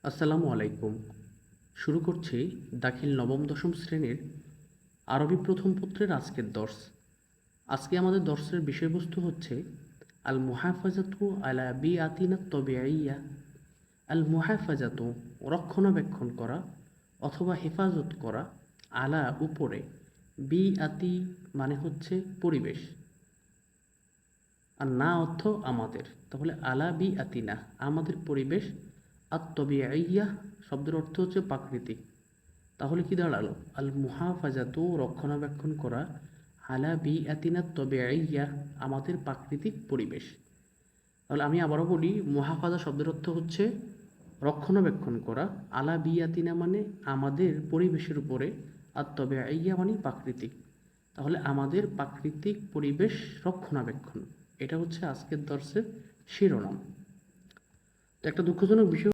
আসসালামু আলাইকুম। শুরু করছি দাখিল নবম দশম শ্রেণীর আরবি প্রথম পত্রের আজকের দর্স। আজকে আমাদের দর্সের বিষয়বস্তু হচ্ছে আল মুহাফাজাতু আলা বিআতিনা তবিআইয়া। আল মুহাফাজাতু রক্ষণাবেক্ষণ করা অথবা হেফাজত করা, আলা উপরে, বিআতি মানে হচ্ছে পরিবেশ, আর না অর্থ আমাদের, তাহলে আলা বিআতিনা আমাদের পরিবেশ, আর তবিআইয়া শব্দের অর্থ হচ্ছে প্রাকৃতিক। তাহলে কি দাঁড়ালো? আল মুহাফাজাতু রক্ষণাবেক্ষণ করা, আলা বিআতিনা তবিআইয়া আমাদের প্রাকৃতিক পরিবেশ। তাহলে আমি আবারও বলি, মুহাফাজা শব্দের অর্থ হচ্ছে রক্ষণাবেক্ষণ করা, আলা বিআতিনা মানে আমাদের পরিবেশের উপরে, আর তবিআইয়া মানে প্রাকৃতিক। তাহলে আমাদের প্রাকৃতিক পরিবেশ রক্ষণাবেক্ষণ, এটা হচ্ছে আজকের দর্শের শিরোনাম। তো একটা দুঃখজনক বিষয়